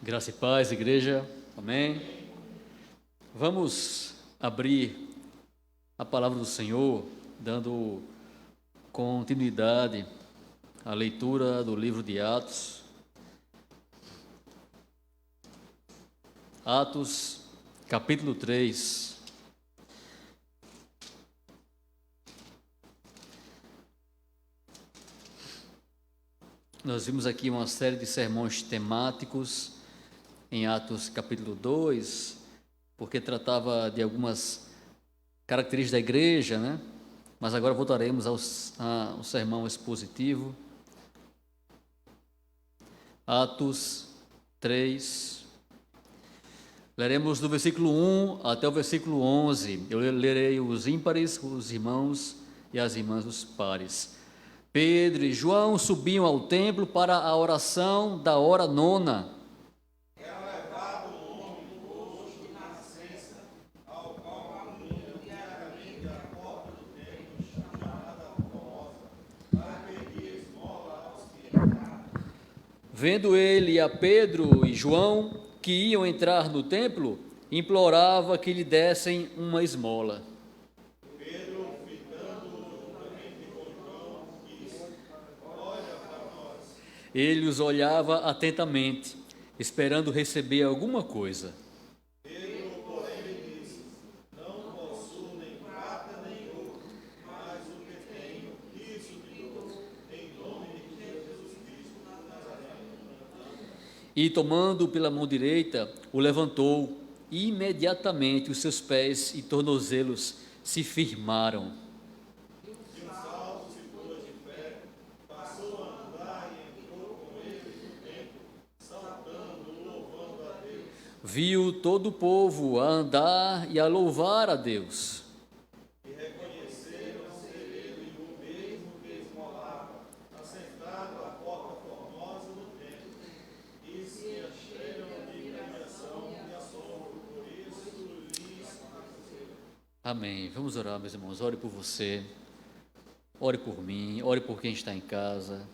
Graça e paz, igreja. Amém. Vamos abrir a palavra do Senhor, dando continuidade à leitura do livro de Atos. Atos, capítulo 3. Nós vimos aqui uma série de sermões temáticos em Atos capítulo 2, porque tratava de algumas características da igreja, né? Mas agora voltaremos ao sermão expositivo. Atos 3. Leremos do versículo 1 até o versículo 11. Eu lerei os ímpares, os irmãos e as irmãs dos pares. Pedro e João subiam ao templo para a oração da hora nona. Vendo ele a Pedro e João, que iam entrar no templo, implorava que lhe dessem uma esmola. Pedro, ficando juntamente com João, disse: olha para nós. Ele os olhava atentamente, esperando receber alguma coisa. Pedro, porém, lhe disse: não possuo nem prata nem ouro, mas o que tenho, isso te dou, em nome de Jesus Cristo Nazareno. E tomando pela mão direita, o levantou, e imediatamente os seus pés e tornozelos se firmaram. De um salto se pôs de pé, passou a andar e entrou com eles no templo, saltando, louvando a Deus. Viu todo o povo a andar e a louvar a Deus. E reconheceram ser ele o mesmo que esmolava, assentado à porta formosa do templo, e se encheram de admiração e assombro, por isso lhes aconteceu. Amém. Vamos orar, meus irmãos. Ore por você, ore por mim, ore por quem está em casa,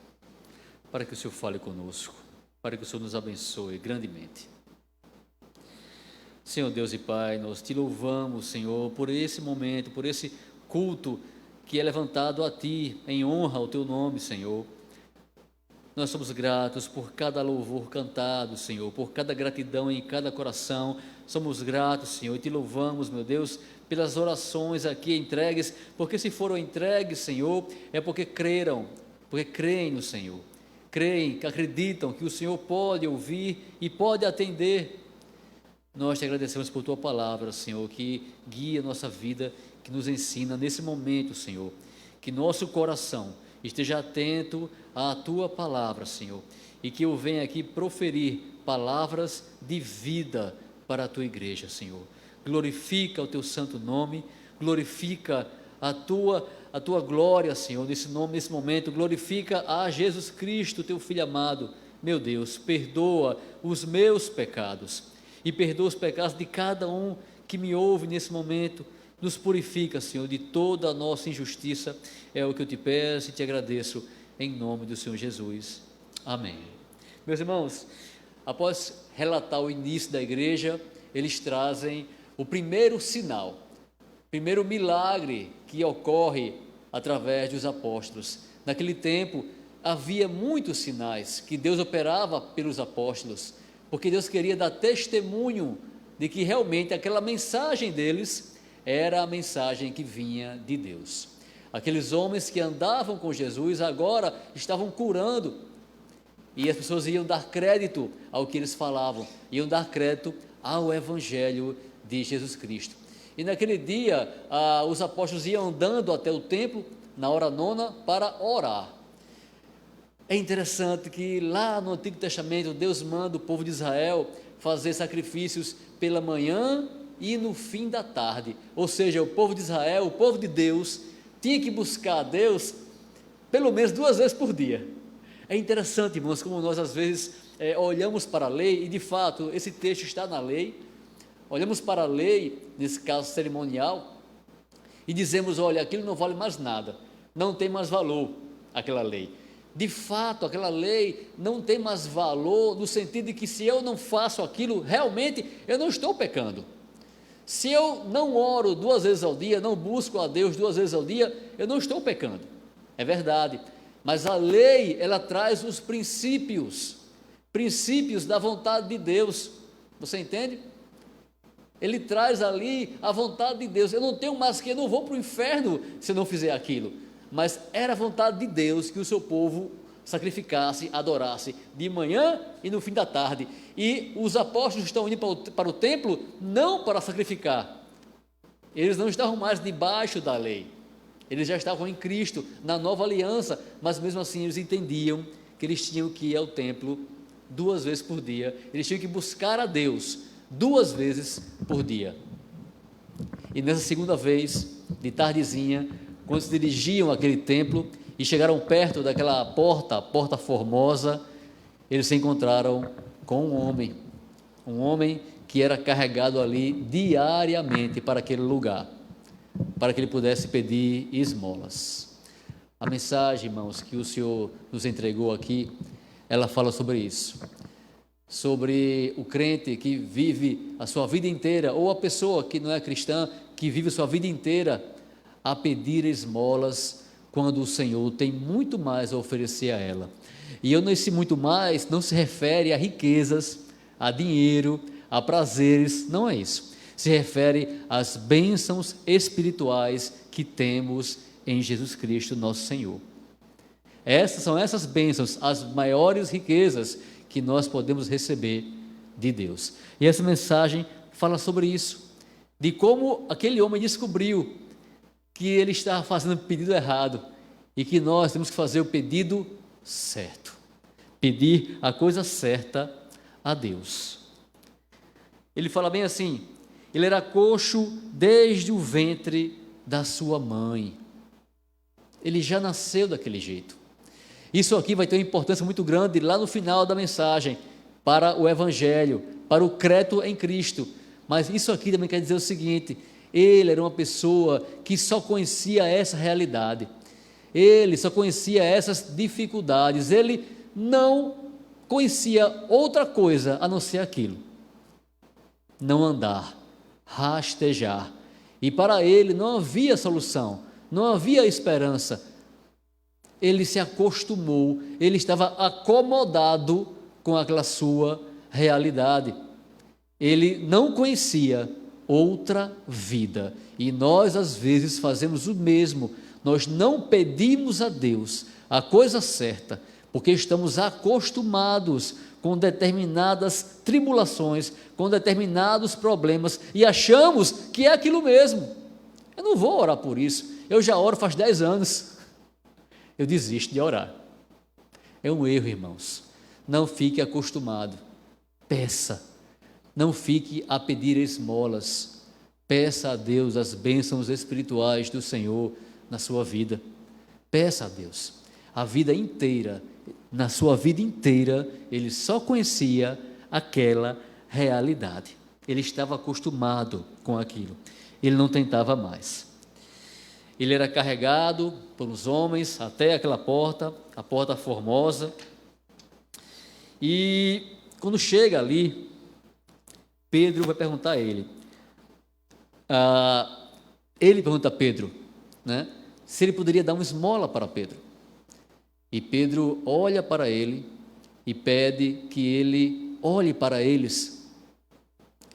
para que o Senhor fale conosco, para que o Senhor nos abençoe grandemente. Senhor Deus e Pai, nós te louvamos, Senhor, por esse momento, por esse culto que é levantado a Ti, em honra ao Teu nome, Senhor. Nós somos gratos por cada louvor cantado, Senhor, por cada gratidão em cada coração. Somos gratos, Senhor, e te louvamos, meu Deus, pelas orações aqui entregues, porque se foram entregues, Senhor, é porque creram, porque creem no Senhor. Creem, acreditam que o Senhor pode ouvir e pode atender. Nós te agradecemos por Tua palavra, Senhor, que guia a nossa vida, que nos ensina nesse momento, Senhor, que nosso coração esteja atento à Tua palavra, Senhor, e que eu venha aqui proferir palavras de vida para a Tua igreja, Senhor. Glorifica o Teu santo nome, glorifica a Tua glória, Senhor, nesse momento, glorifica a Jesus Cristo, Teu Filho amado. Meu Deus, perdoa os meus pecados e perdoa os pecados de cada um que me ouve nesse momento. Nos purifica, Senhor, de toda a nossa injustiça. É o que eu te peço e te agradeço, em nome do Senhor Jesus. Amém. Meus irmãos, após relatar o início da igreja, eles trazem o primeiro sinal, o primeiro milagre que ocorre através dos apóstolos. Naquele tempo, havia muitos sinais que Deus operava pelos apóstolos, porque Deus queria dar testemunho de que realmente aquela mensagem deles era a mensagem que vinha de Deus. Aqueles homens que andavam com Jesus agora estavam curando, e as pessoas iam dar crédito ao que eles falavam, iam dar crédito ao Evangelho de Jesus Cristo. E naquele dia, os apóstolos iam andando até o templo, na hora nona, para orar. É interessante que lá no Antigo Testamento, Deus manda o povo de Israel fazer sacrifícios pela manhã e no fim da tarde. Ou seja, o povo de Israel, o povo de Deus, tinha que buscar a Deus pelo menos 2 vezes por dia. É interessante, irmãos, como nós às vezes olhamos para a lei, e de fato esse texto está na lei, olhamos para a lei, nesse caso cerimonial, e dizemos: olha, aquilo não vale mais nada, não tem mais valor, aquela lei. de fato aquela lei não tem mais valor, no sentido de que se eu não faço aquilo, realmente eu não estou pecando. Se eu não oro 2 vezes ao dia, não busco a Deus 2 vezes ao dia, eu não estou pecando, é verdade, mas a lei, ela traz os princípios da vontade de Deus, você entende? Ele traz ali a vontade de Deus. Eu não tenho mais que, eu não vou para o inferno se eu não fizer aquilo, mas era a vontade de Deus que o seu povo sacrificasse, adorasse de manhã e no fim da tarde. E os apóstolos estão indo para o templo não para sacrificar, eles não estavam mais debaixo da lei, eles já estavam em Cristo, na nova aliança, mas mesmo assim eles entendiam que eles tinham que ir ao templo 2 vezes por dia, eles tinham que buscar a Deus 2 vezes por dia. E nessa segunda vez, de tardezinha, quando se dirigiam àquele templo e chegaram perto daquela porta, a porta formosa, eles se encontraram com um homem que era carregado ali diariamente para aquele lugar, para que ele pudesse pedir esmolas. A mensagem, irmãos, que o Senhor nos entregou aqui, ela fala sobre isso, sobre o crente que vive a sua vida inteira, ou a pessoa que não é cristã, que vive a sua vida inteira a pedir esmolas, quando o Senhor tem muito mais a oferecer a ela. E esse muito mais não se refere a riquezas, a dinheiro, a prazeres, não é isso. Se refere às bênçãos espirituais que temos em Jesus Cristo, nosso Senhor. Essas bênçãos, as maiores riquezas que nós podemos receber de Deus. E essa mensagem fala sobre isso, de como aquele homem descobriu que ele estava fazendo o pedido errado e que nós temos que fazer o pedido certo, pedir a coisa certa a Deus. Ele fala bem assim: ele era coxo desde o ventre da sua mãe, ele já nasceu daquele jeito. Isso aqui vai ter uma importância muito grande lá no final da mensagem, para o Evangelho, para o credo em Cristo. Mas isso aqui também quer dizer o seguinte: ele era uma pessoa que só conhecia essa realidade, ele só conhecia essas dificuldades, ele não conhecia outra coisa a não ser aquilo, não andar, rastejar, e para ele não havia solução, não havia esperança. Ele se acostumou, ele estava acomodado com aquela sua realidade, ele não conhecia outra vida. E nós às vezes fazemos o mesmo, nós não pedimos a Deus a coisa certa, porque estamos acostumados com determinadas tribulações, com determinados problemas, e achamos que é aquilo mesmo. Eu não vou orar por isso, eu já oro faz 10 anos, eu desisto de orar. É um erro, irmãos. Não fique acostumado, peça, não fique a pedir esmolas, peça a Deus as bênçãos espirituais do Senhor na sua vida, peça a Deus. A vida inteira, na sua vida inteira, ele só conhecia aquela realidade, ele estava acostumado com aquilo, ele não tentava mais. Ele era carregado pelos homens até aquela porta, a porta formosa, e quando chega ali, Pedro vai perguntar a ele, ele pergunta a Pedro, né, se ele poderia dar uma esmola para Pedro, e Pedro olha para ele e pede que ele olhe para eles,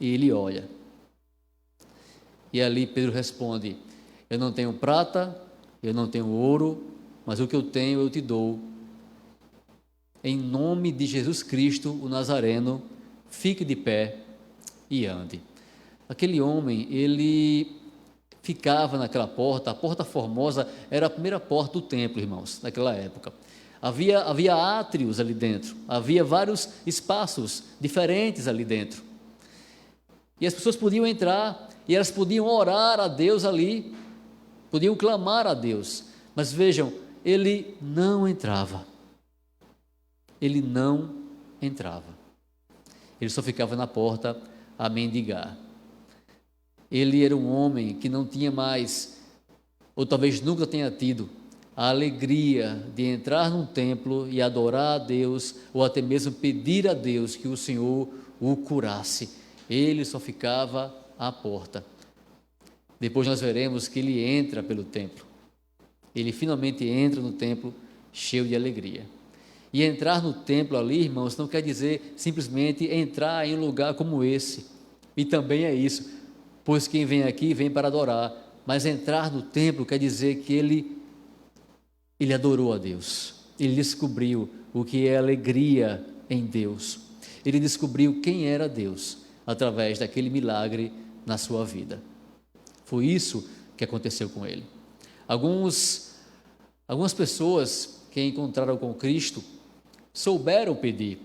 e ele olha, e ali Pedro responde: eu não tenho prata, eu não tenho ouro, mas o que eu tenho eu te dou. Em nome de Jesus Cristo, o Nazareno, fique de pé e ande. Aquele homem, ele ficava naquela porta, a porta formosa era a primeira porta do templo, irmãos, naquela época. Havia átrios ali dentro, havia vários espaços diferentes ali dentro. E as pessoas podiam entrar, e elas podiam orar a Deus ali, podiam clamar a Deus, mas vejam, ele não entrava, ele só ficava na porta a mendigar. Ele era um homem que não tinha mais, ou talvez nunca tenha tido, a alegria de entrar num templo e adorar a Deus, ou até mesmo pedir a Deus que o Senhor o curasse. Ele só ficava à porta. Depois nós veremos que ele entra pelo templo. Ele finalmente entra no templo cheio de alegria. E entrar no templo ali, irmãos, não quer dizer simplesmente entrar em um lugar como esse. E também é isso, pois quem vem aqui vem para adorar. Mas entrar no templo quer dizer que ele adorou a Deus. Ele descobriu o que é alegria em Deus. Ele descobriu quem era Deus através daquele milagre na sua vida. Foi isso que aconteceu com ele. Algumas pessoas que encontraram com Cristo souberam pedir.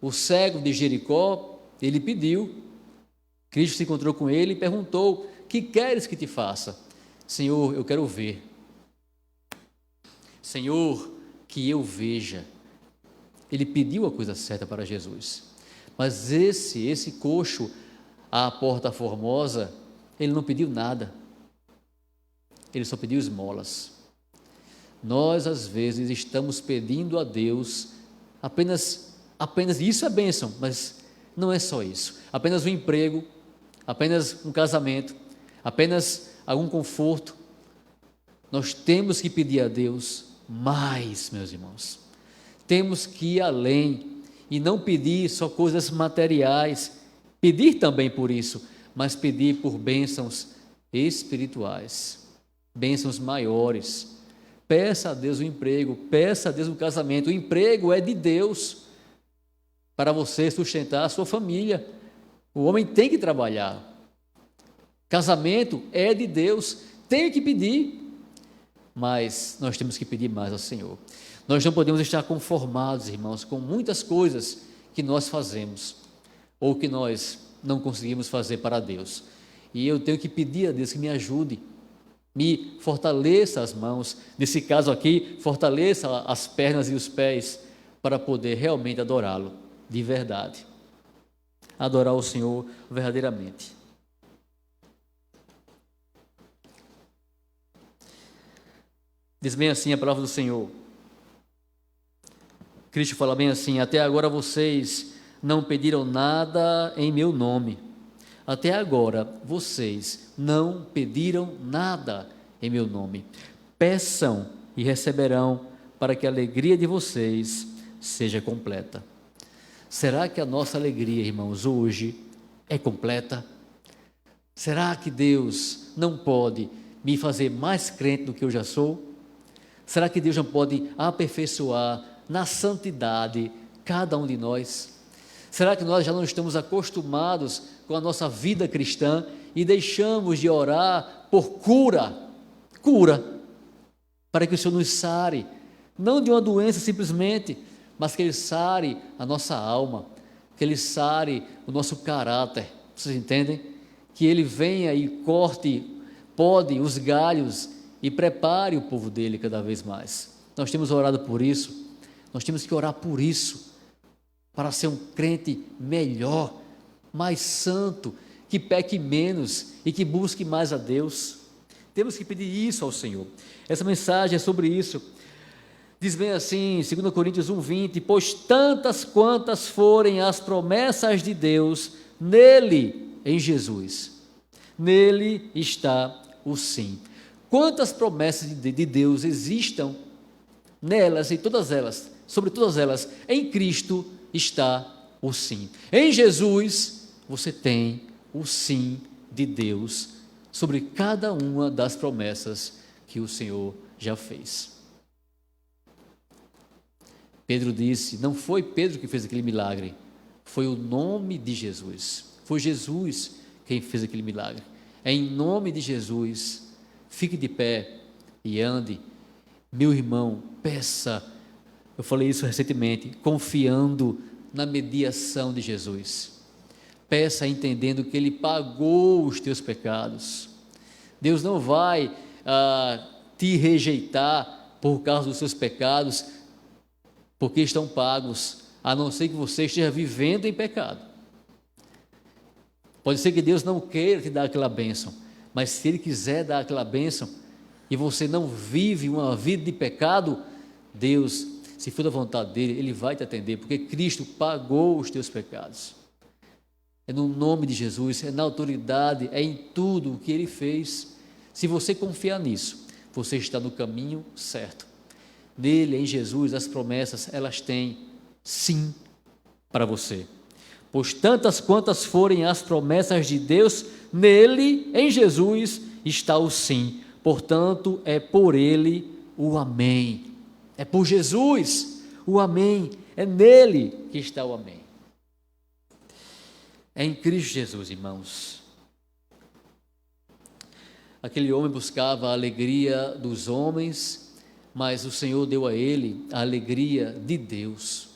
O cego de Jericó, ele pediu. Cristo se encontrou com ele e perguntou: que queres que te faça? Senhor, eu quero ver. Senhor, que eu veja. Ele pediu a coisa certa para Jesus. Mas esse coxo à porta formosa, ele não pediu nada. Ele só pediu esmolas. Nós, às vezes, estamos pedindo a Deus apenas isso é bênção, mas não é só isso. Apenas um emprego, apenas um casamento, apenas algum conforto. Nós temos que pedir a Deus mais, meus irmãos. Temos que ir além e não pedir só coisas materiais. Pedir também por isso, mas pedir por bênçãos espirituais, bênçãos maiores. Peça a Deus o emprego, peça a Deus o casamento. O emprego é de Deus para você sustentar a sua família. O homem tem que trabalhar. Casamento é de Deus, tem que pedir, mas nós temos que pedir mais ao Senhor. Nós não podemos estar conformados, irmãos, com muitas coisas que nós fazemos ou que nós não conseguimos fazer para Deus. E eu tenho que pedir a Deus que me ajude, me fortaleça as mãos, nesse caso aqui, fortaleça as pernas e os pés para poder realmente adorá-lo de verdade. Adorar o Senhor verdadeiramente. Diz bem assim a palavra do Senhor. Cristo fala bem assim: até agora vocês não pediram nada em meu nome. Até agora vocês não pediram nada em meu nome. Peçam e receberão, para que a alegria de vocês seja completa. Será que a nossa alegria, irmãos, hoje é completa? Será que Deus não pode me fazer mais crente do que eu já sou? Será que Deus não pode aperfeiçoar na santidade cada um de nós? Será que nós já não estamos acostumados com a nossa vida cristã e deixamos de orar por cura, para que o Senhor nos sare, não de uma doença simplesmente, mas que Ele sare a nossa alma, que Ele sare o nosso caráter, vocês entendem? Que Ele venha e pode os galhos e prepare o povo dele cada vez mais. Nós temos orado por isso, nós temos que orar por isso, para ser um crente melhor, mais santo, que peque menos e que busque mais a Deus. Temos que pedir isso ao Senhor. Essa mensagem é sobre isso. Diz bem assim, 2 Coríntios 1:20, pois tantas quantas forem as promessas de Deus, nele, em Jesus, nele está o sim. Quantas promessas de Deus existam nelas, em todas elas, sobre todas elas, em Cristo está o sim. Em Jesus, você tem o sim de Deus sobre cada uma das promessas que o Senhor já fez. Pedro disse, não foi Pedro que fez aquele milagre, foi o nome de Jesus. Foi Jesus quem fez aquele milagre. É em nome de Jesus. Fique de pé e ande. Meu irmão, peça. Eu falei isso recentemente, confiando na mediação de Jesus. Peça entendendo que Ele pagou os teus pecados. Deus não vai te rejeitar por causa dos seus pecados, porque estão pagos, a não ser que você esteja vivendo em pecado. Pode ser que Deus não queira te dar aquela bênção, mas se Ele quiser dar aquela bênção, e você não vive uma vida de pecado, Deus, se for da vontade dele, ele vai te atender, porque Cristo pagou os teus pecados. É no nome de Jesus, é na autoridade, é em tudo o que ele fez. Se você confiar nisso, você está no caminho certo. Nele, em Jesus, as promessas, elas têm sim para você. Pois tantas quantas forem as promessas de Deus, nele, em Jesus, está o sim. Portanto, é por ele o amém. É por Jesus o amém. É nele que está o amém. É em Cristo Jesus, irmãos. Aquele homem buscava a alegria dos homens, mas o Senhor deu a ele a alegria de Deus.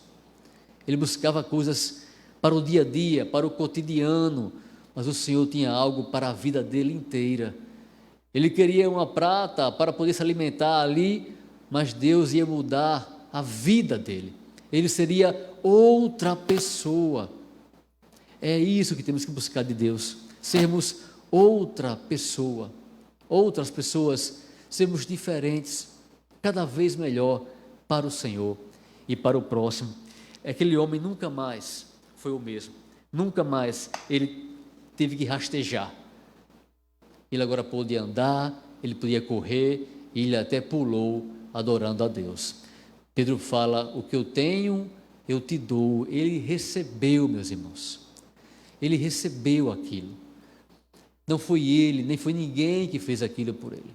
Ele buscava coisas para o dia a dia, para o cotidiano, mas o Senhor tinha algo para a vida dele inteira. Ele queria uma prata para poder se alimentar ali, mas Deus ia mudar a vida dele. Ele seria outra pessoa. É isso que temos que buscar de Deus, sermos outra pessoa, outras pessoas, sermos diferentes, cada vez melhor para o Senhor e para o próximo. Aquele homem nunca mais foi o mesmo, nunca mais ele teve que rastejar. Ele agora pôde andar, ele podia correr e ele até pulou adorando a Deus. Pedro fala: o que eu tenho, eu te dou. Ele recebeu, meus irmãos. Ele recebeu aquilo. Não foi ele, nem foi ninguém que fez aquilo por ele.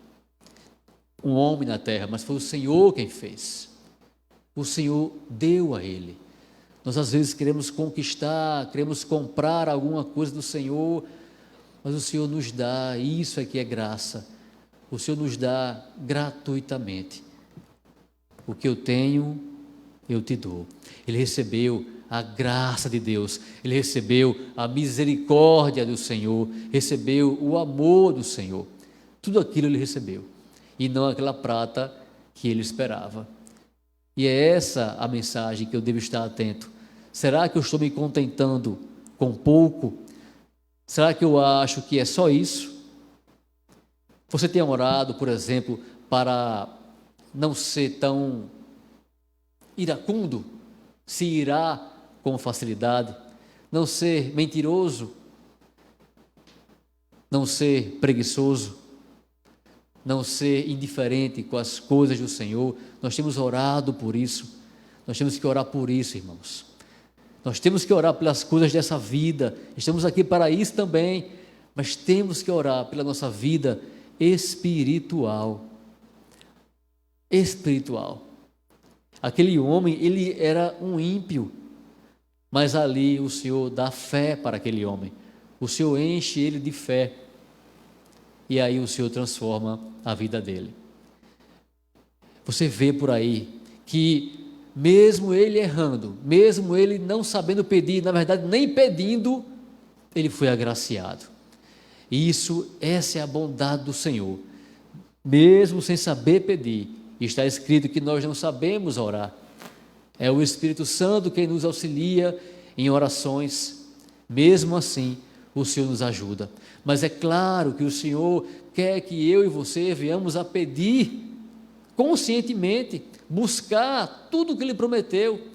Um homem na terra, mas foi o Senhor quem fez. O Senhor deu a ele. Nós às vezes queremos conquistar, queremos comprar alguma coisa do Senhor, mas o Senhor nos dá, e isso aqui é graça. O Senhor nos dá gratuitamente. O que eu tenho, eu te dou. Ele recebeu a graça de Deus, ele recebeu a misericórdia do Senhor, recebeu o amor do Senhor. Tudo aquilo ele recebeu, e não aquela prata que ele esperava. E é essa a mensagem que eu devo estar atento. Será que eu estou me contentando com pouco? Será que eu acho que é só isso? Você tem orado, por exemplo, para não ser tão iracundo, se irar com facilidade, não ser mentiroso, não ser preguiçoso, não ser indiferente com as coisas do Senhor? Nós temos orado por isso, nós temos que orar por isso, irmãos. Nós temos que orar pelas coisas dessa vida, estamos aqui para isso também, mas temos que orar pela nossa vida espiritual. Espiritual. Aquele homem, ele era um ímpio, mas ali o Senhor dá fé para aquele homem, o Senhor enche ele de fé, e aí o Senhor transforma a vida dele. Você vê por aí que mesmo ele errando, mesmo ele não sabendo pedir, na verdade nem pedindo, ele foi agraciado. E essa é a bondade do Senhor. Mesmo sem saber pedir, está escrito que nós não sabemos orar. É o Espírito Santo quem nos auxilia em orações. Mesmo assim, o Senhor nos ajuda. Mas é claro que o Senhor quer que eu e você venhamos a pedir conscientemente, buscar tudo o que Ele prometeu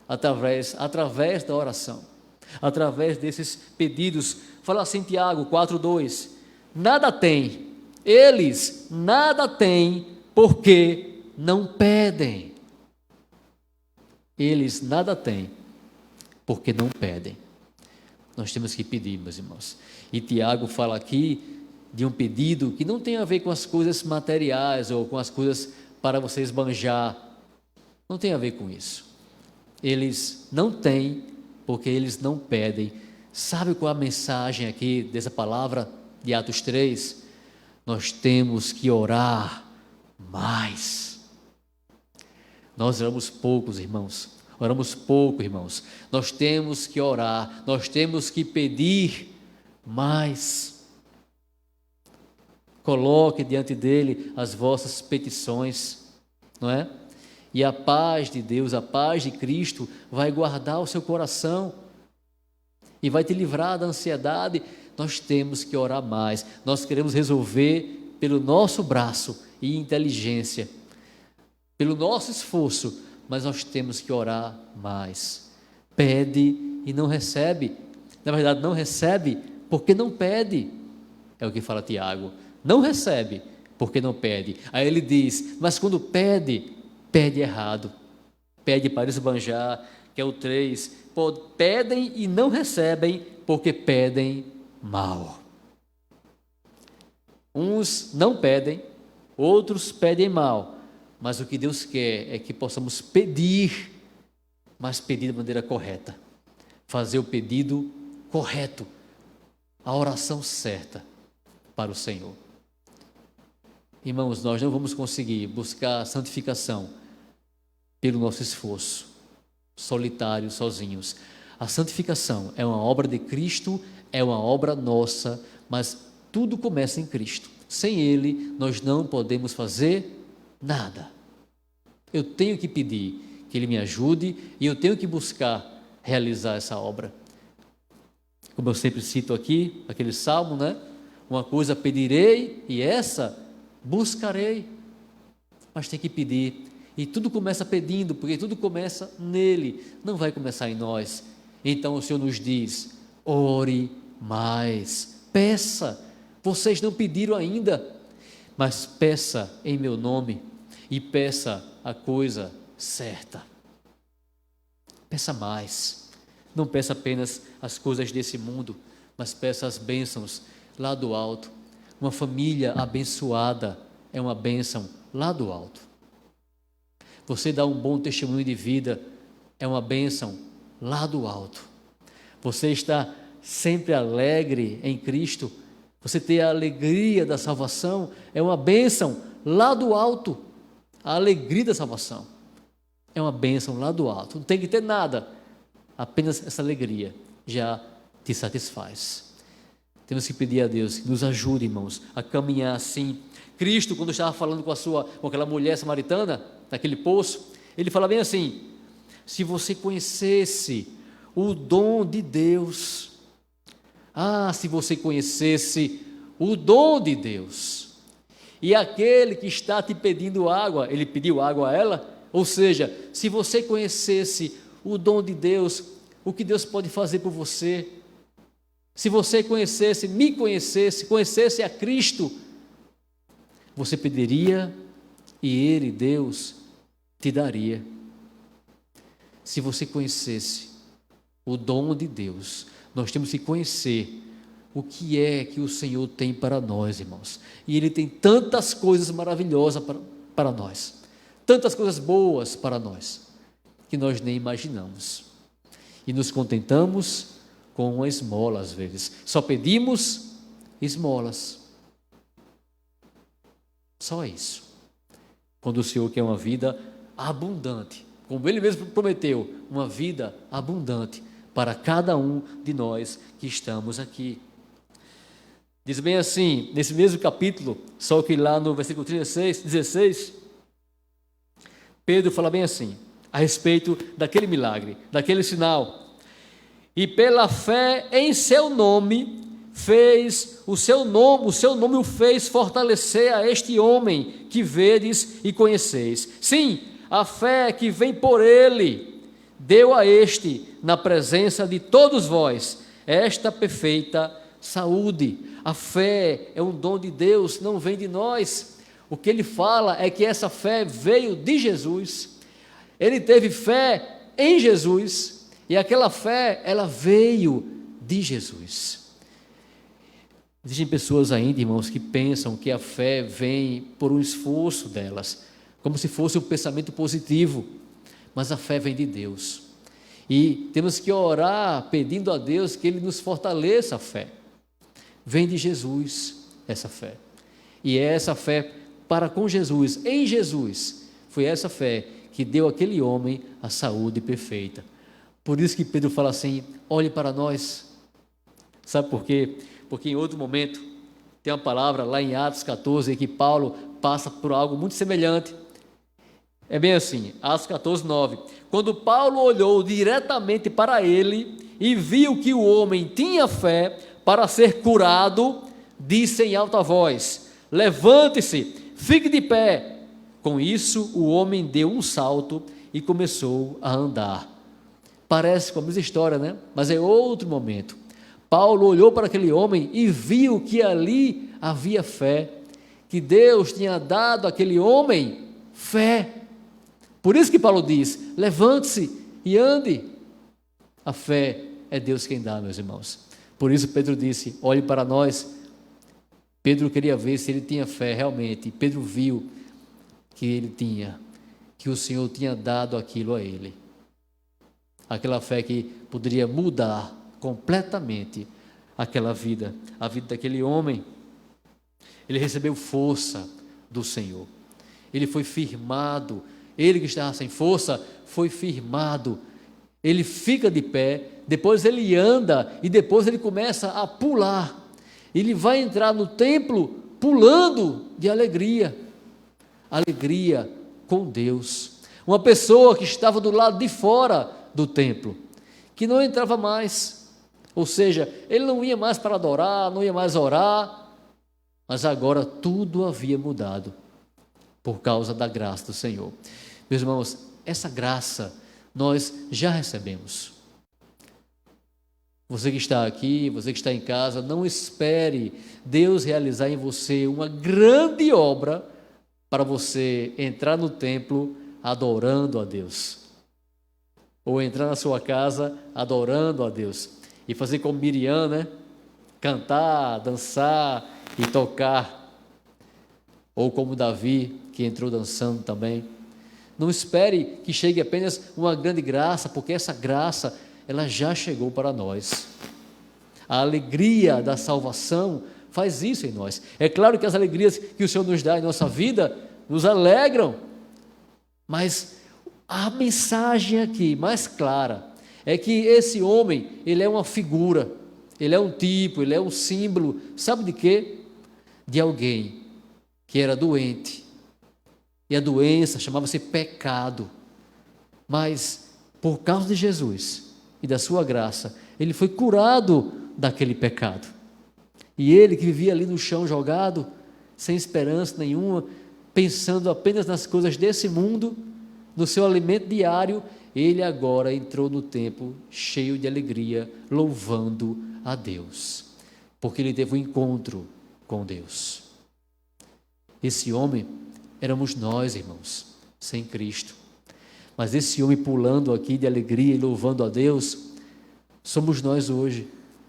através da oração, através desses pedidos. Fala assim Tiago 4,2: nada tem, eles nada têm, porque não pedem. Eles nada têm, porque não pedem. Nós temos que pedir, meus irmãos. E Tiago fala aqui de um pedido que não tem a ver com as coisas materiais ou com as coisas para você esbanjar. Não tem a ver com isso. Eles não têm, porque eles não pedem. Sabe qual é a mensagem aqui dessa palavra de Atos 3? Nós temos que orar mais. Nós oramos poucos, irmãos. Oramos pouco, irmãos. Nós temos que orar, nós temos que pedir mais. Coloque diante dele as vossas petições, não é? E a paz de Deus, a paz de Cristo vai guardar o seu coração e vai te livrar da ansiedade. Nós temos que orar mais. Nós queremos resolver pelo nosso braço e inteligência, pelo nosso esforço, mas nós temos que orar mais. Pede e não recebe. Na verdade, não recebe porque não pede. É o que fala Tiago. Não recebe porque não pede. Aí ele diz, mas quando pede, pede errado. Pede para esbanjar, que é o 3. Pedem e não recebem porque pedem mal. Uns não pedem, outros pedem mal. Mas o que Deus quer é que possamos pedir, mas pedir de maneira correta. Fazer o pedido correto, a oração certa para o Senhor. Irmãos, nós não vamos conseguir buscar a santificação pelo nosso esforço, solitários, sozinhos. A santificação é uma obra de Cristo, é uma obra nossa, mas tudo começa em Cristo. Sem Ele, nós não podemos fazer nada. Eu tenho que pedir que Ele me ajude e eu tenho que buscar realizar essa obra. Como eu sempre cito aqui, aquele salmo, né? Uma coisa pedirei e essa buscarei. Mas tem que pedir. E tudo começa pedindo, porque tudo começa nele, não vai começar em nós. Então o Senhor nos diz, ore mais, peça. Vocês não pediram ainda, mas peça em meu nome e peça a coisa certa. Peça mais. Não peça apenas as coisas desse mundo, mas peça as bênçãos lá do alto. Uma família abençoada é uma bênção lá do alto. Você dá um bom testemunho de vida é uma bênção lá do alto. Você está sempre alegre em Cristo, você ter a alegria da salvação é uma bênção lá do alto. A alegria da salvação é uma bênção lá do alto. Não tem que ter nada, apenas essa alegria já te satisfaz. Temos que pedir a Deus que nos ajude, irmãos, a caminhar assim. Cristo, quando estava falando com aquela mulher samaritana, naquele poço, ele fala bem assim, se você conhecesse o dom de Deus, se você conhecesse o dom de Deus, e aquele que está te pedindo água, ele pediu água a ela, ou seja, se você conhecesse o dom de Deus, o que Deus pode fazer por você, se você conhecesse, me conhecesse, conhecesse a Cristo, você pediria e Ele, Deus, te daria. Se você conhecesse o dom de Deus, nós temos que conhecer o que é que o Senhor tem para nós, irmãos. E Ele tem tantas coisas maravilhosas para nós, tantas coisas boas para nós, que nós nem imaginamos. E nos contentamos com uma esmola às vezes. Só pedimos esmolas. Só isso. Quando o Senhor quer uma vida abundante, como Ele mesmo prometeu, uma vida abundante para cada um de nós que estamos aqui. Diz bem assim, nesse mesmo capítulo, só que lá no versículo 16, Pedro fala bem assim, a respeito daquele milagre, daquele sinal. E pela fé em seu nome, o seu nome o fez fortalecer a este homem que vedes e conheceis. Sim, a fé que vem por ele, deu a este, na presença de todos vós, esta perfeita saúde. A fé é um dom de Deus, não vem de nós. O que ele fala é que essa fé veio de Jesus. Ele teve fé em Jesus, e aquela fé, ela veio de Jesus. Existem pessoas ainda, irmãos, que pensam que a fé vem por um esforço delas, como se fosse um pensamento positivo, mas a fé vem de Deus. E temos que orar pedindo a Deus que Ele nos fortaleça a fé. Vem de Jesus essa fé. E é essa fé para com Jesus, em Jesus, foi essa fé que deu àquele homem a saúde perfeita. Por isso que Pedro fala assim, olhe para nós. Sabe por quê? Porque em outro momento, tem uma palavra lá em Atos 14, que Paulo passa por algo muito semelhante. É bem assim, Atos 14, 9. Quando Paulo olhou diretamente para ele e viu que o homem tinha fé para ser curado, disse em alta voz, levante-se, fique de pé. Com isso, o homem deu um salto e começou a andar. Parece com a mesma história, né? Mas é outro momento. Paulo olhou para aquele homem e viu que ali havia fé, que Deus tinha dado àquele homem fé. Por isso que Paulo diz: levante-se e ande. A fé é Deus quem dá, meus irmãos. Por isso Pedro disse: olhe para nós. Pedro queria ver se ele tinha fé realmente. Pedro viu que ele tinha, que o Senhor tinha dado aquilo a ele. Aquela fé que poderia mudar completamente aquela vida, a vida daquele homem. Ele recebeu força do Senhor. Ele foi firmado. Ele que estava sem força foi firmado. Ele fica de pé, depois ele anda e depois ele começa a pular. Ele vai entrar no templo pulando de alegria. Alegria com Deus. Uma pessoa que estava do lado de fora do templo, que não entrava mais, ou seja, ele não ia mais para adorar, não ia mais orar, mas agora tudo havia mudado por causa da graça do Senhor. Meus irmãos, essa graça nós já recebemos. Você que está aqui, você que está em casa, não espere Deus realizar em você uma grande obra para você entrar no templo adorando a Deus, ou entrar na sua casa adorando a Deus, e fazer como Miriam, né? Cantar, dançar e tocar, ou como Davi, que entrou dançando também. Não espere que chegue apenas uma grande graça, porque essa graça, ela já chegou para nós. A alegria da salvação faz isso em nós. É claro que as alegrias que o Senhor nos dá em nossa vida nos alegram, mas a mensagem aqui mais clara é que esse homem, ele é uma figura, ele é um tipo, ele é um símbolo, sabe de quê? De alguém que era doente, e a doença chamava-se pecado, mas por causa de Jesus e da sua graça, ele foi curado daquele pecado. E ele que vivia ali no chão jogado, sem esperança nenhuma, pensando apenas nas coisas desse mundo, no seu alimento diário, ele agora entrou no templo cheio de alegria, louvando a Deus, porque ele teve um encontro com Deus. Esse homem éramos nós, irmãos, sem Cristo. Mas esse homem pulando aqui de alegria e louvando a Deus, somos nós hoje,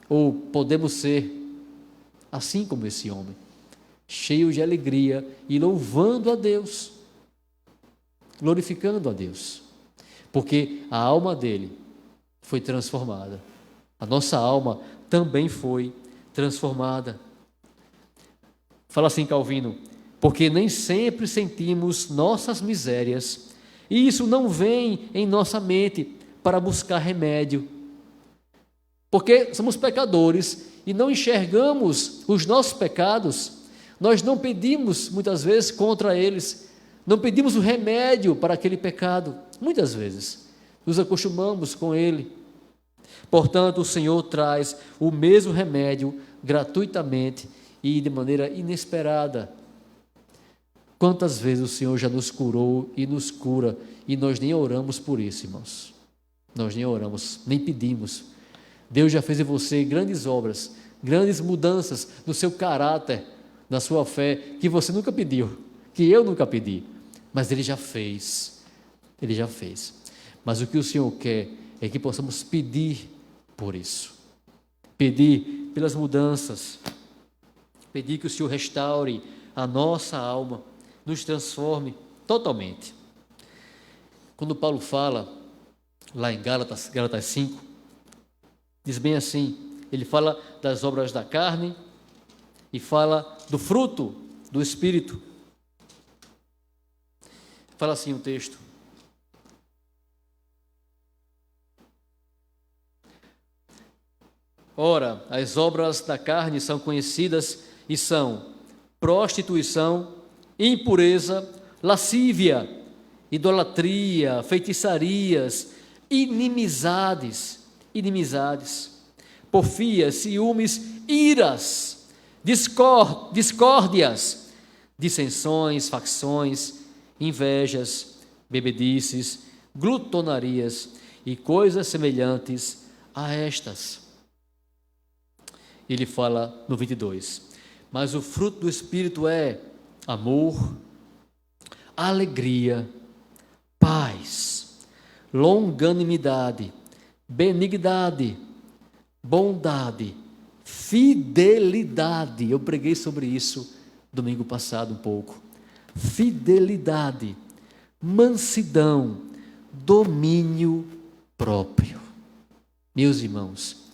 ou podemos ser assim como esse homem, cheio de alegria e louvando a Deus, glorificando a Deus, porque a alma dele foi transformada, a nossa alma também foi transformada. Fala assim Calvino: porque nem sempre sentimos nossas misérias, e isso não vem em nossa mente para buscar remédio, porque somos pecadores e não enxergamos os nossos pecados. Nós não pedimos muitas vezes contra eles, não pedimos o remédio para aquele pecado, muitas vezes nos acostumamos com ele. Portanto, o Senhor traz o mesmo remédio gratuitamente e de maneira inesperada. Quantas vezes o Senhor já nos curou e nos cura, e nós nem oramos por isso, irmãos. Nós nem oramos, nem pedimos. Deus já fez em você grandes obras, grandes mudanças no seu caráter, na sua fé, que você nunca pediu, que eu nunca pedi, mas Ele já fez. Ele já fez. Mas o que o Senhor quer é que possamos pedir por isso, pedir pelas mudanças, pedir que o Senhor restaure a nossa alma, nos transforme totalmente. Quando Paulo fala, lá em Gálatas 5, diz bem assim, ele fala das obras da carne e fala do fruto do Espírito. Fala assim o texto: ora, as obras da carne são conhecidas e são prostituição, impureza, lascívia, idolatria, feitiçarias, inimizades, porfias, ciúmes, iras, discórdias, dissensões, facções, invejas, bebedices, glutonarias e coisas semelhantes a estas. Ele fala no 22, mas o fruto do Espírito é amor, alegria, paz, longanimidade, benignidade, bondade, fidelidade. Eu preguei sobre isso domingo passado um pouco. Fidelidade, mansidão, domínio próprio. Meus irmãos,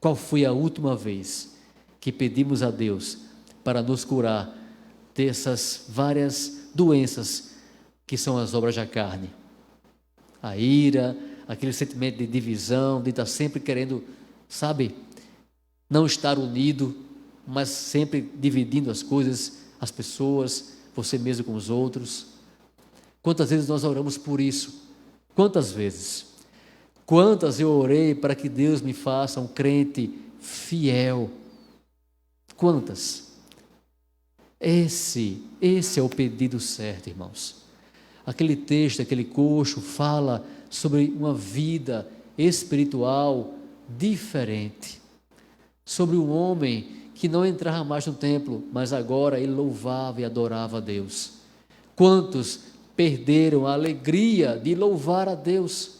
qual foi a última vez que pedimos a Deus para nos curar dessas várias doenças que são as obras da carne? A ira, aquele sentimento de divisão, de estar sempre querendo, sabe, não estar unido, mas sempre dividindo as coisas, as pessoas, você mesmo com os outros. Quantas vezes nós oramos por isso? Quantas vezes? Quantas eu orei para que Deus me faça um crente fiel? Quantas? Esse é o pedido certo, irmãos. Aquele texto, aquele coxo fala sobre uma vida espiritual diferente, sobre um homem que não entrava mais no templo, mas agora ele louvava e adorava a Deus. Quantos perderam a alegria de louvar a Deus?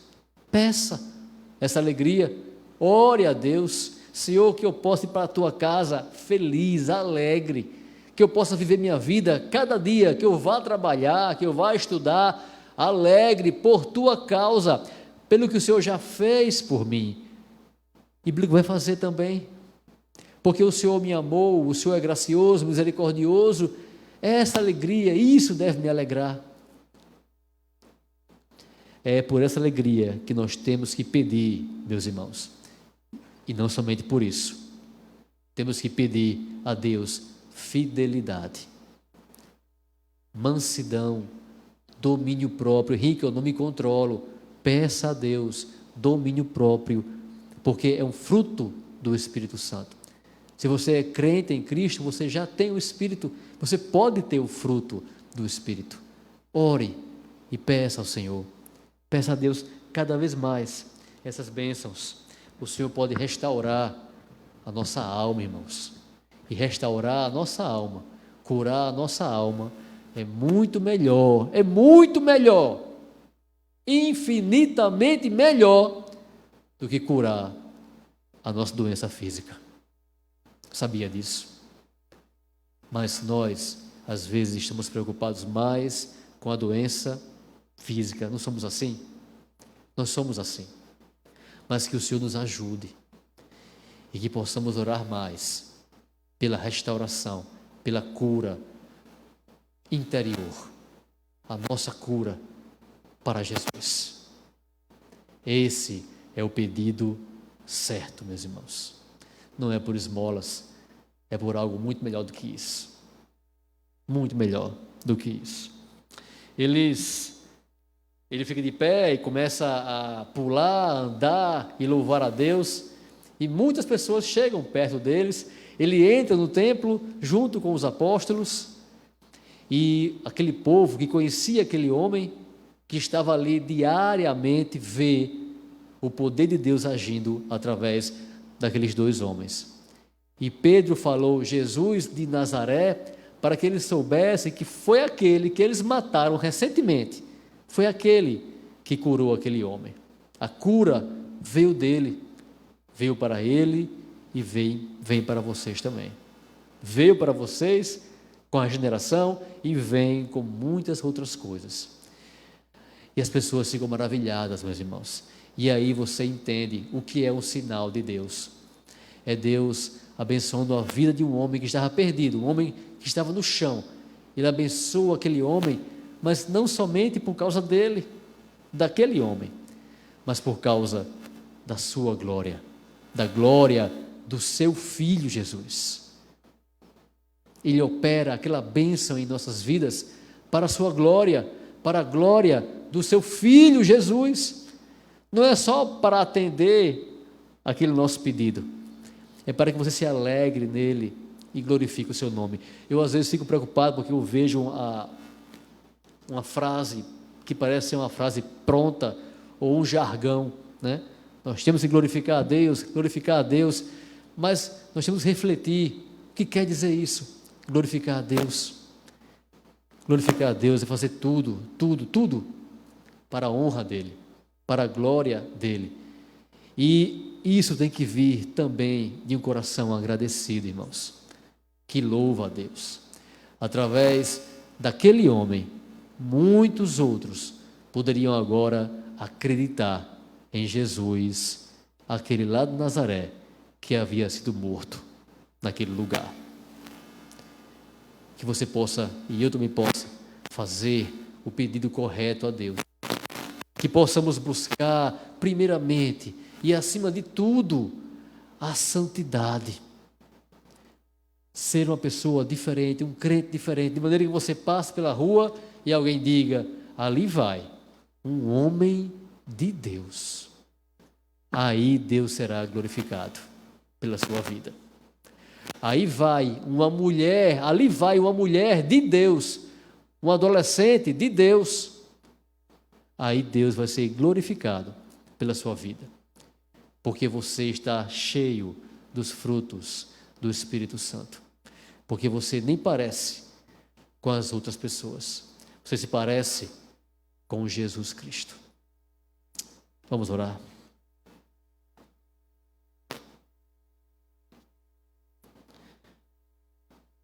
Peça essa alegria, ore a Deus. Senhor, que eu possa ir para a tua casa feliz, alegre, que eu possa viver minha vida cada dia, que eu vá trabalhar, que eu vá estudar, alegre por tua causa, pelo que o Senhor já fez por mim. E vai fazer também, porque o Senhor me amou, o Senhor é gracioso, misericordioso. Essa alegria, isso deve me alegrar. É por essa alegria que nós temos que pedir, meus irmãos, e não somente por isso. Temos que pedir a Deus fidelidade, mansidão, domínio próprio. Henrique, eu não me controlo. Peça a Deus domínio próprio, porque é um fruto do Espírito Santo. Se você é crente em Cristo, você já tem o Espírito, você pode ter o fruto do Espírito. Ore e peça ao Senhor. Peça a Deus cada vez mais essas bênçãos. O Senhor pode restaurar a nossa alma, irmãos. E restaurar a nossa alma, curar a nossa alma, é muito melhor, infinitamente melhor do que curar a nossa doença física. Sabia disso? Mas nós, às vezes, estamos preocupados mais com a doença física. Não somos assim? Nós somos assim. Mas que o Senhor nos ajude e que possamos orar mais pela restauração, pela cura interior, a nossa cura para Jesus. Esse é o pedido certo, meus irmãos. Não é por esmolas, é por algo muito melhor do que isso. Muito melhor do que isso. Ele fica de pé e começa a pular, a andar e louvar a Deus. E muitas pessoas chegam perto deles. Ele entra no templo junto com os apóstolos. E aquele povo que conhecia aquele homem, que estava ali diariamente, vê o poder de Deus agindo através daqueles dois homens. E Pedro falou Jesus de Nazaré para que eles soubessem que foi aquele que eles mataram recentemente. Foi aquele que curou aquele homem. A cura veio dele, veio para ele e vem para vocês também. Veio para vocês com a regeneração e vem com muitas outras coisas. E as pessoas ficam maravilhadas, meus irmãos. E aí você entende o que é um sinal de Deus. É Deus abençoando a vida de um homem que estava perdido, um homem que estava no chão. Ele abençoa aquele homem, mas não somente por causa dele, daquele homem, mas por causa da sua glória, da glória do seu Filho Jesus. Ele opera aquela bênção em nossas vidas para a sua glória, para a glória do seu Filho Jesus. Não é só para atender aquele nosso pedido, é para que você se alegre nele, e glorifica o seu nome. Eu às vezes fico preocupado porque eu vejo uma frase que parece ser uma frase pronta ou um jargão, né? Nós temos que glorificar a Deus, mas nós temos que refletir o que quer dizer isso, glorificar a Deus. Glorificar a Deus é fazer tudo para a honra dEle, para a glória dEle. E isso tem que vir também de um coração agradecido, irmãos, que louva a Deus. Através daquele homem, muitos outros poderiam agora acreditar em Jesus, aquele lá de Nazaré, que havia sido morto naquele lugar. Que você possa, e eu também possa, fazer o pedido correto a Deus. Que possamos buscar, primeiramente, e acima de tudo, a santidade. Ser uma pessoa diferente, um crente diferente, de maneira que você passe pela rua e alguém diga, ali vai um homem de Deus. Aí Deus será glorificado pela sua vida. Aí vai uma mulher, ali vai uma mulher de Deus, um adolescente de Deus. Aí Deus vai ser glorificado pela sua vida, porque você está cheio dos frutos do Espírito Santo, porque você nem parece com as outras pessoas, você se parece com Jesus Cristo. Vamos orar.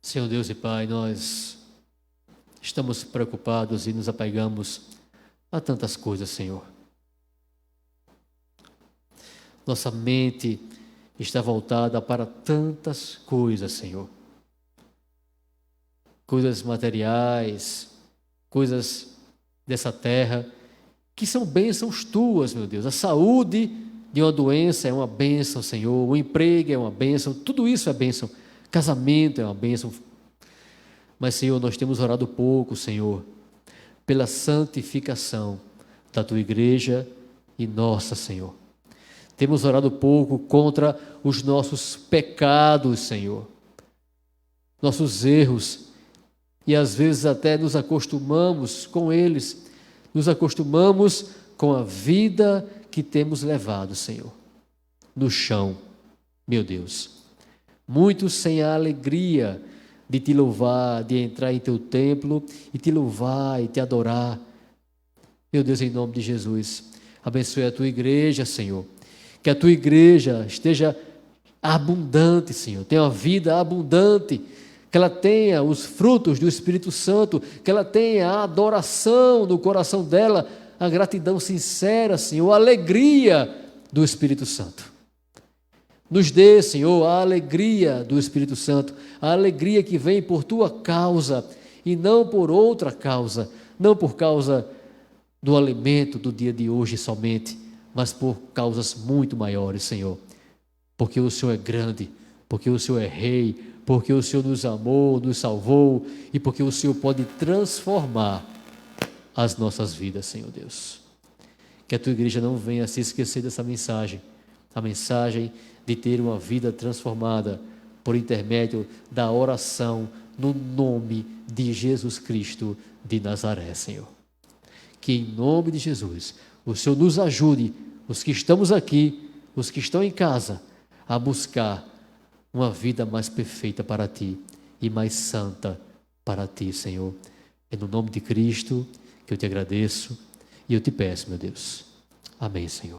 Senhor Deus e Pai, nós estamos preocupados e nos apegamos a tantas coisas, Senhor. Nossa mente está voltada para tantas coisas, Senhor. Coisas materiais, coisas dessa terra, que são bênçãos tuas, meu Deus. A saúde de uma doença é uma bênção, Senhor. O emprego é uma bênção, tudo isso é bênção. Casamento é uma bênção. Mas, Senhor, nós temos orado pouco, Senhor, pela santificação da Tua igreja e nossa, Senhor. Temos orado pouco contra os nossos pecados, Senhor, nossos erros, e às vezes até nos acostumamos com eles, nos acostumamos com a vida que temos levado, Senhor, no chão, meu Deus. Muitos sem a alegria de te louvar, de entrar em teu templo e te louvar e te adorar. Meu Deus, em nome de Jesus, abençoe a tua igreja, Senhor. Que a tua igreja esteja abundante, Senhor. Tenha uma vida abundante. Que ela tenha os frutos do Espírito Santo. Que ela tenha a adoração no coração dela, a gratidão sincera, Senhor, a alegria do Espírito Santo. Nos dê, Senhor, a alegria do Espírito Santo, a alegria que vem por tua causa e não por outra causa, não por causa do alimento do dia de hoje somente, mas por causas muito maiores, Senhor. Porque o Senhor é grande, porque o Senhor é rei, porque o Senhor nos amou, nos salvou e porque o Senhor pode transformar as nossas vidas, Senhor Deus. Que a tua igreja não venha se esquecer dessa mensagem, a mensagem de ter uma vida transformada por intermédio da oração no nome de Jesus Cristo de Nazaré, Senhor. Que em nome de Jesus, o Senhor nos ajude, os que estamos aqui, os que estão em casa, a buscar uma vida mais perfeita para Ti e mais santa para Ti, Senhor. É no nome de Cristo que eu te agradeço e eu te peço, meu Deus. Amém, Senhor.